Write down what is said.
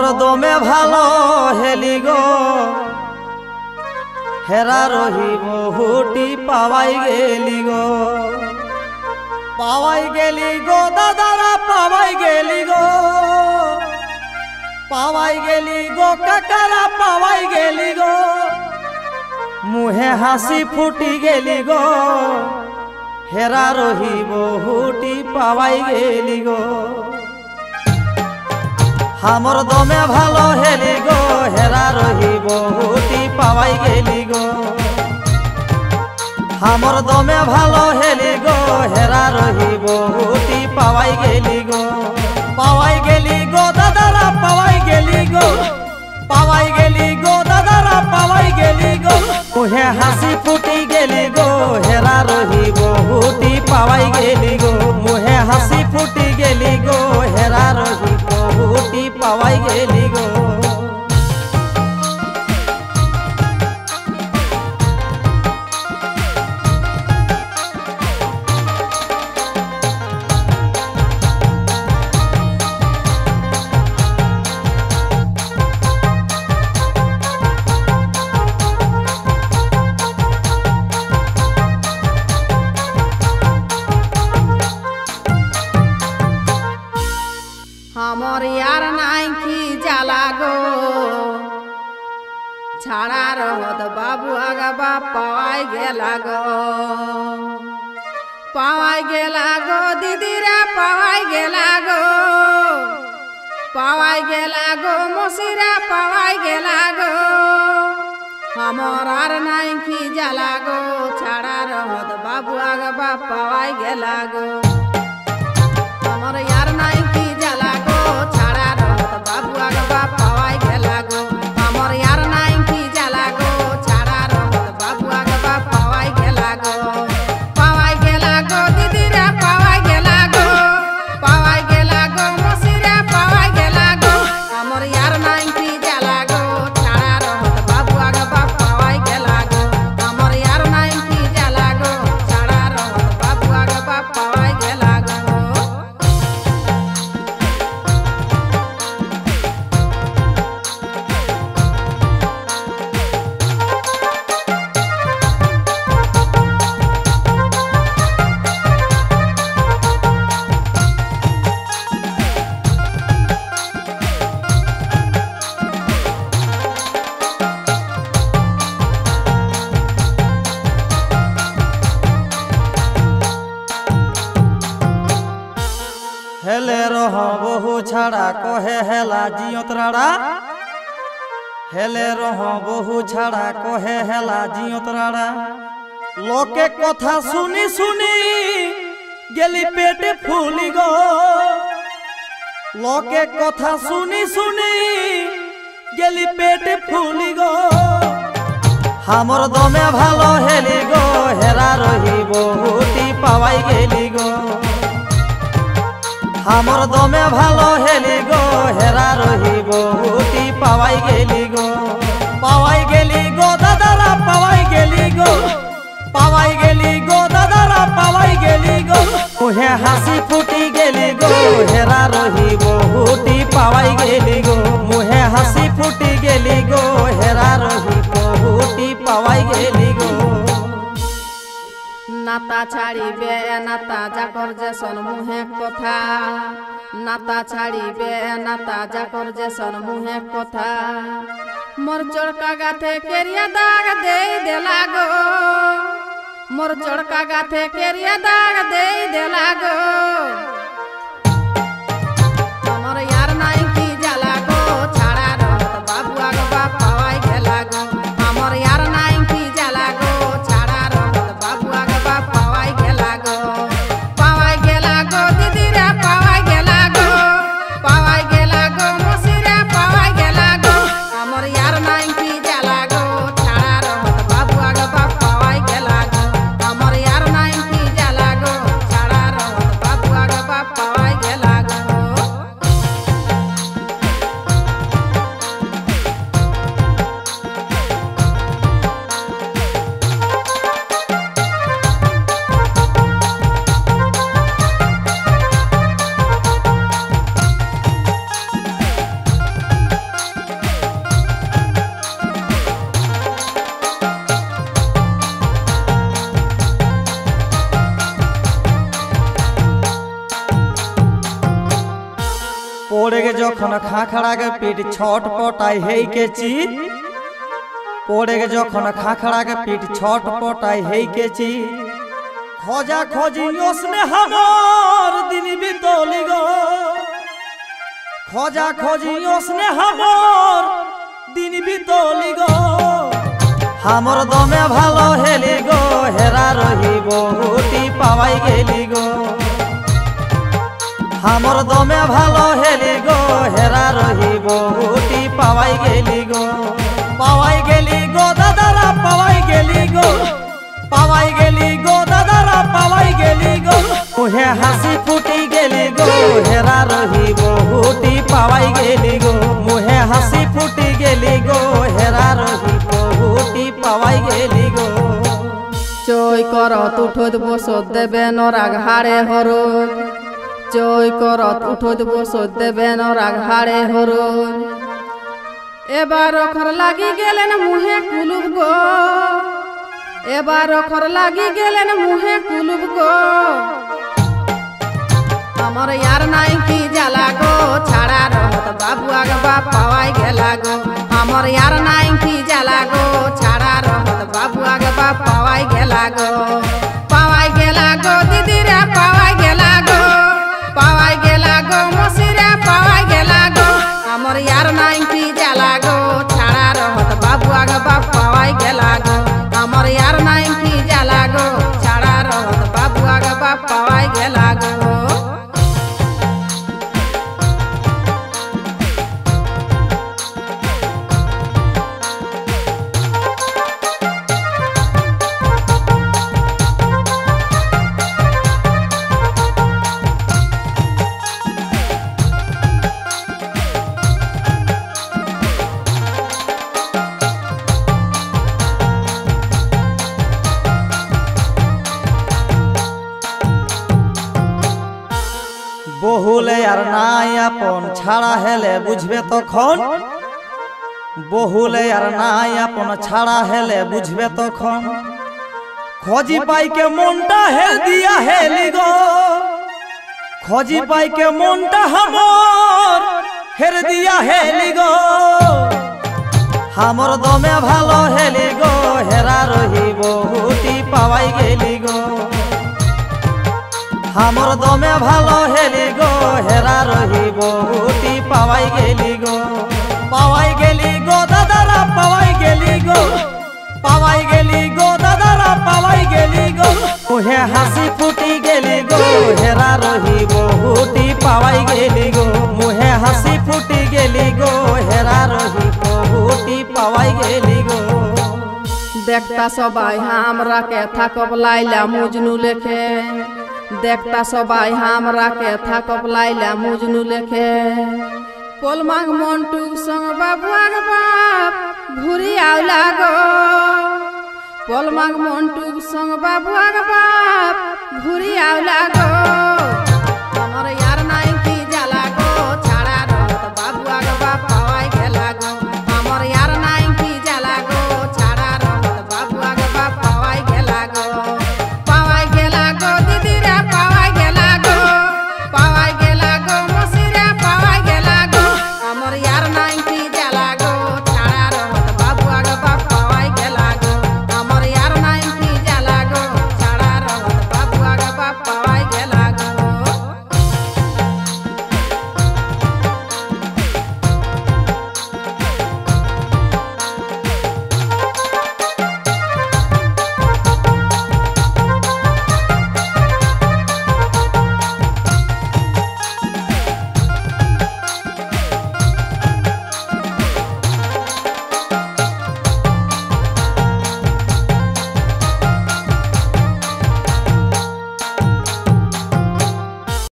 हमर दमे भालो हेली गो हेरा रही बहुटी पावाई गेली गो दादारा पावाई गेली गो काकारा पावाई गेली गो मुहे हासी फुटी गेली गो हेरा रही बहुटी पावाई गेली गो हमर दमे भालो हेली गो हेरा रही बहुटी पावाई गेली गो हमर दमे भालो हेली गो हेरा रही बहुटी पावाई गेली गो दादारा पावाई गेली गो दादारा पावाई गेली गो मुहे हासी फुटी गेली गो हेरा रही बहुटी पावाई गेली गो मुहे हासी फुटी गेली गो हेरा रही बहुटी पावाई गेली गो हमर यार नाई की जाला गो छाड़ा रहत बाबू आगा बाप पावाई गेला गो दीदी रे पावाई गेला गो मौसीरा पावाई गेला गो हमर यार नाई की जाला गो छाड़ा रहत बाबू आगा बाप पावाई गेला गो हमर यार नाई की जाला गो छाड़ा रहत बाबू आगा बाप पावाई गेला गो हमर यार नाई की जाला गो छाड़ा रहत बाबू आगा बाप पावाई गेला गो दीदी रे पावाई गेला गो मौसी रे पावाई गेला गो हमर यार नाई की जाला गो छाड़ा रहत बाबू आगा बाप पावाई गेला गो हमर यार नाई की जाला गो छाड़ा रहत बाबू आगा बाप पावाई गेला गो हेले रह बहु छाड़ा कहे हेला जियतराड़ा हेले रह बहु छाड़ा कहे हेला जियतराड़ा लोके कथा सुनी सुनी गेली पेट फूली गो लोके कथा सुनी सुनी गेली पेट फूली गो हमर दमे भालो हेली गो हेरा रही बहुटी पावाई गेली गो हमर दमे भालो हेली गो हेरा रही बहुटी पावाई गेली गो दादारा पावाई गेली गो दादारा पावाई गेली गो मुहे हासी फुटी गेली गो हेरा रही बहुटी पावाई गेली गो मुहे हासी फुटी गेली गो हेरा रही बहुटी पावाई गेली गो नाता छाड़िबे नाता जाकर जेसन मुहे कथा नाता छाड़िबे नाता जाकर जेसन मुहे कथा मोर चड़का गाथे केरिया दाग दे देला गो मोर चड़का गाथे केरिया दाग दे देला गो हमर यार नाई की जाला गो छाड़ा रहत बाबू आगा बाप पावाई गेला गो हमर यार नाई की जाला गो छाड़ा रहत बाबू आगा बाप पावाई गेला गो दीदी रे पावाई गेला गो मौसी रे पावाई गेला गो हमर यार नाई की जाला गो छाड़ा रहत बाबू आगा बाप पावाई गेला गो हमर यार नाई की जाला गो छाड़ा रहत बाबू आगा बाप যখন খাখড়া গে পিঠ ছট পটাই হেই কে চিত পড়ে গে যখন খাখড়া গে পিঠ ছট পটাই হেই কে চিত খোঁজা খোঁজি ওসনে হামর দিন বিতলি গো খোঁজা খোঁজি ওসনে হামর দিন বিতলি গো হামর দমে ভালো হেলি গো হেরা রহি বহুটি পাওয়াই গেলি গো হামর দমে ভালো হেলি গো হেরা রহি বহুটি পাওয়াই গেলি গো দাদারা পাওয়াই গেলি গো দাদারা পাওয়াই গেলি গো মুহে হাসি ফুটি গেলি গো হেরা রহি বহুটি পাওয়াই গেলি গো মুহে হাসি ফুটি গেলি গো হেরা রহি বহুটি পাওয়াই গেলি গো চৈ করত উঠত বসত দেবে নরাগ হাড়ে হরণ চৈ করত উঠত বসত দেবে নরাগ হাড়ে হরণ এবার অখর লাগি গেলেন মুহে কুলুব গো এবার অখর লাগি গেলেন মুহে কুলুব গো আমার ইয়ার নাই কি জ্বালা গো ছাড়া রহত বাবু আগবা পাওয়াই গেলা গো আমার ইয়ার নাই কি জ্বালা গো ছাড়া রহত বাবু আগবা পাওয়াই গেলা গো দিদিরা পাওয়াই গেলা গো মসিরা পাওয়াই গেলা গো আমার ইয়ার নাই কি জ্বালা গো ছাড়া রহত বাবু আগবা পাওয়াই গেলা গো আমার ইয়ার নাই কি জ্বালা গো ছাড়া রহত বাবু আগবা পাওয়াই গেলা গো বহুলে আর নাই আপন ছাড়া হেলে বুঝবে তখন বহুলে আর নাই আপন ছাড়া হেলে বুঝবে তখন খোঁজি পাইকে মনটা হেল দিয়া হেলি গো খোঁজি পাইকে মনটা হামর হের দিয়া হেলি গো হামর দমে ভালো হেলি গো হেরা রহি বহুটি পাওয়াই গেলি গো হামর দমে ভালো হেলি গো হেরা রহি বহুটি পাওয়াই গেলি গো দাদারা পাওয়াই গেলি গো দাদারা পাওয়াই গেলি গো মুহে হাসি ফুটি গেলি গো হেরা রহি বহুটি পাওয়াই গেলি গো মুহে হাসি ফুটি গেলি গো হেরা রহি বহুটি পাওয়াই গেলি গো দেখতা সবাই আমরা কে থাকব লাইলা মুজনু লেখে দেখতা সবাই আমরা কে থাকব লাইলা মুজনু লেখে পোলমাগ মন্টুক সঙ্গ বাবু আগ বাপ ঘুরি আউলা গো পোলমাগ মন্টুক সঙ্গ বাবু আগ বাপ ঘুরি আউলা গো